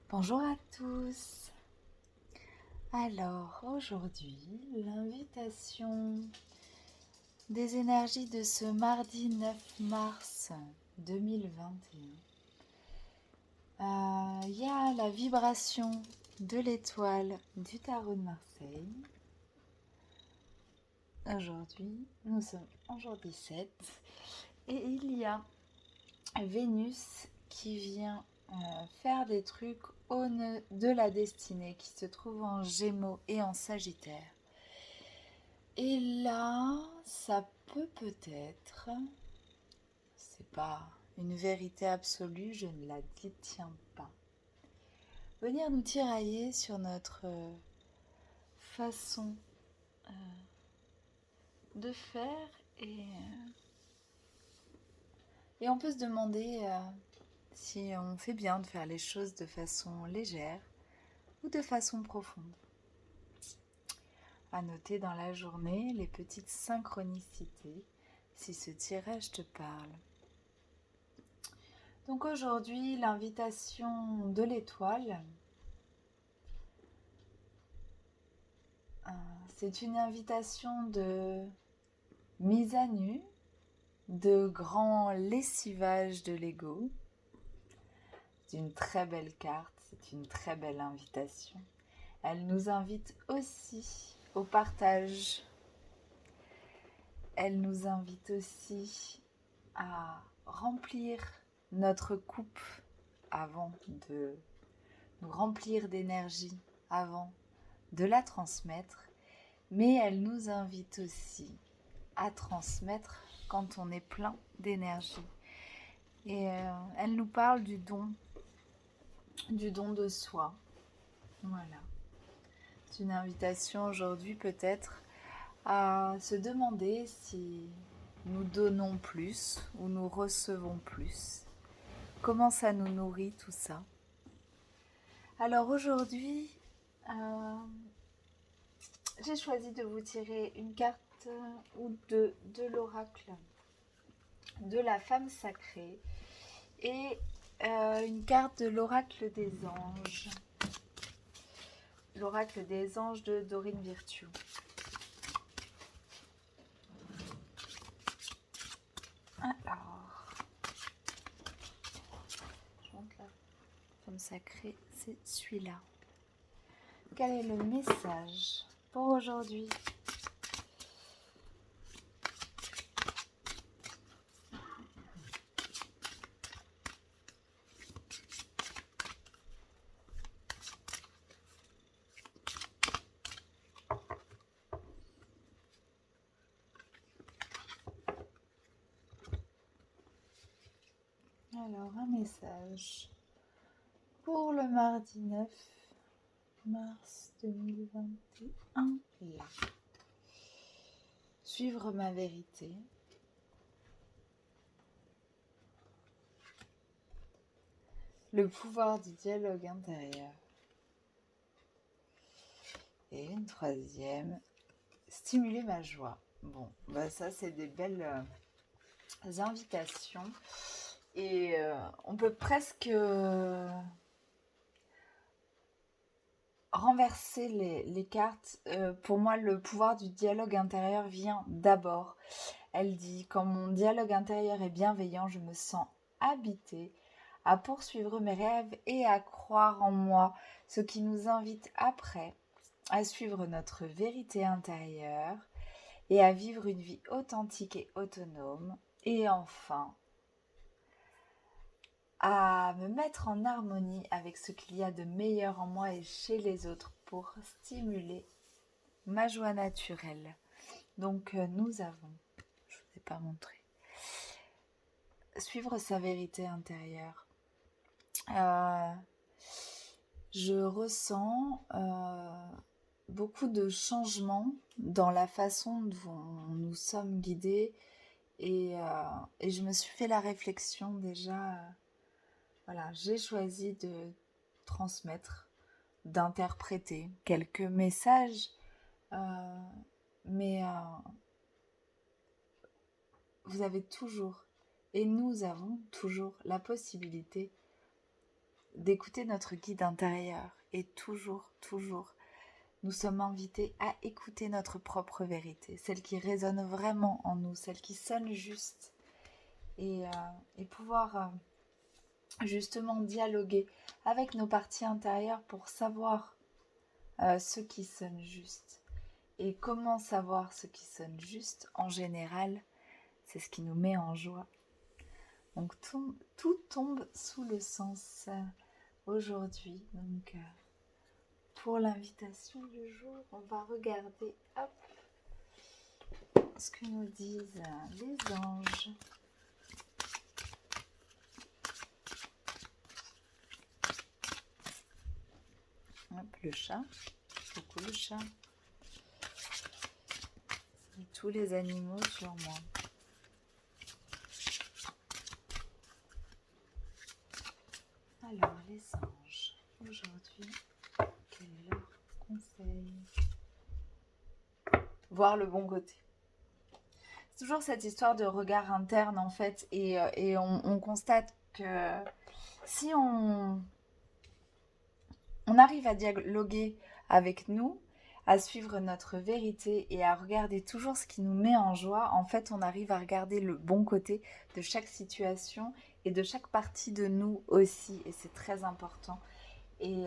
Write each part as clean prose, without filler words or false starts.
Bonjour à tous. Alors aujourd'hui, l'invitation des énergies de ce mardi 9 mars 2021. Il y a la vibration de l'étoile du tarot de Marseille. Aujourd'hui, nous sommes en jour 17 et il y a Vénus qui vient faire des trucs au nœud de la destinée qui se trouve en Gémeaux et en Sagittaire. Et là, ça peut peut-être, c'est pas une vérité absolue, je ne la détiens pas, venir nous tirailler sur notre façon de faire et on peut se demander si on fait bien de faire les choses de façon légère ou de façon profonde. À noter dans la journée les petites synchronicités si ce tirage te parle. Donc aujourd'hui, l'invitation de l'étoile, c'est une invitation de mise à nu, de grand lessivage de l'ego. C'est une très belle carte, c'est une très belle invitation. Elle nous invite aussi au partage. Elle nous invite aussi à remplir notre coupe avant de nous remplir d'énergie, avant de la transmettre, mais elle nous invite aussi à transmettre quand on est plein d'énergie. Et elle nous parle du don de soi. Voilà. C'est une invitation aujourd'hui peut-être à se demander si nous donnons plus ou nous recevons plus. Comment ça nous nourrit tout ça? Alors aujourd'hui, j'ai choisi de vous tirer une carte ou deux de l'oracle de la femme sacrée et une carte de l'oracle des anges. L'oracle des anges de Dorine Virtue. Alors, je montre la femme sacrée, c'est celui-là. Quel est le message pour aujourd'hui? Alors, un message pour le mardi 9 mars 2021. Là. Suivre ma vérité. Le pouvoir du dialogue intérieur. Et une troisième, stimuler ma joie. Bon, bah ça c'est des belles invitations. Et on peut presque renverser les cartes. Pour moi, le pouvoir du dialogue intérieur vient d'abord. Elle dit, quand mon dialogue intérieur est bienveillant, je me sens habitée à poursuivre mes rêves et à croire en moi, ce qui nous invite après à suivre notre vérité intérieure et à vivre une vie authentique et autonome. Et enfin, à me mettre en harmonie avec ce qu'il y a de meilleur en moi et chez les autres pour stimuler ma joie naturelle. Donc nous avons, je ne vous ai pas montré, suivre sa vérité intérieure. Je ressens beaucoup de changements dans la façon dont nous sommes guidés et je me suis fait la réflexion déjà. Voilà, j'ai choisi de transmettre, d'interpréter quelques messages, mais vous avez toujours, et nous avons toujours la possibilité d'écouter notre guide intérieur. Et toujours, nous sommes invités à écouter notre propre vérité, celle qui résonne vraiment en nous, celle qui sonne juste. Et pouvoir justement dialoguer avec nos parties intérieures pour savoir ce qui sonne juste. Et comment savoir ce qui sonne juste? En général, c'est ce qui nous met en joie. Donc tout tombe sous le sens aujourd'hui. Donc pour l'invitation du jour, on va regarder ce que nous disent les anges. Hop, le chat, beaucoup le chat. Et tous les animaux sur moi. Alors, les anges, aujourd'hui, quel est leur conseil? Voir le bon côté. C'est toujours cette histoire de regard interne, en fait, et on constate que si on arrive à dialoguer avec nous, à suivre notre vérité et à regarder toujours ce qui nous met en joie, en fait, on arrive à regarder le bon côté de chaque situation et de chaque partie de nous aussi, et c'est très important. Et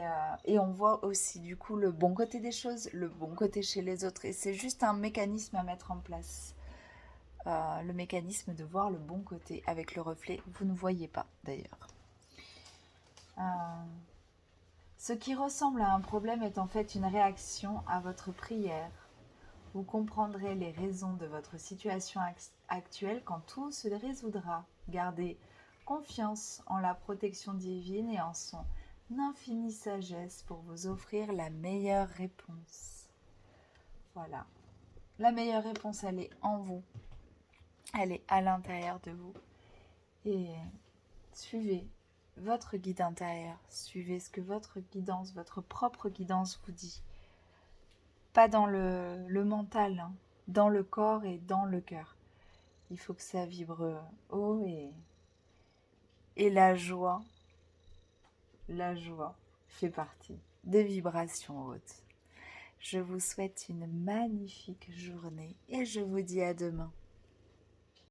on voit aussi du coup le bon côté des choses, le bon côté chez les autres, et c'est juste un mécanisme à mettre en place. Le mécanisme de voir le bon côté avec le reflet, vous ne voyez pas d'ailleurs. Ce qui ressemble à un problème est en fait une réaction à votre prière. Vous comprendrez les raisons de votre situation actuelle quand tout se résoudra. Gardez confiance en la protection divine et en son infinie sagesse pour vous offrir la meilleure réponse. Voilà. La meilleure réponse, elle est en vous. Elle est à l'intérieur de vous. Et suivez votre guide intérieur. Suivez ce que votre guidance, votre propre guidance vous dit. Pas dans le mental, hein, dans le corps et dans le cœur. Il faut que ça vibre haut et la joie fait partie des vibrations hautes. Je vous souhaite une magnifique journée et je vous dis à demain.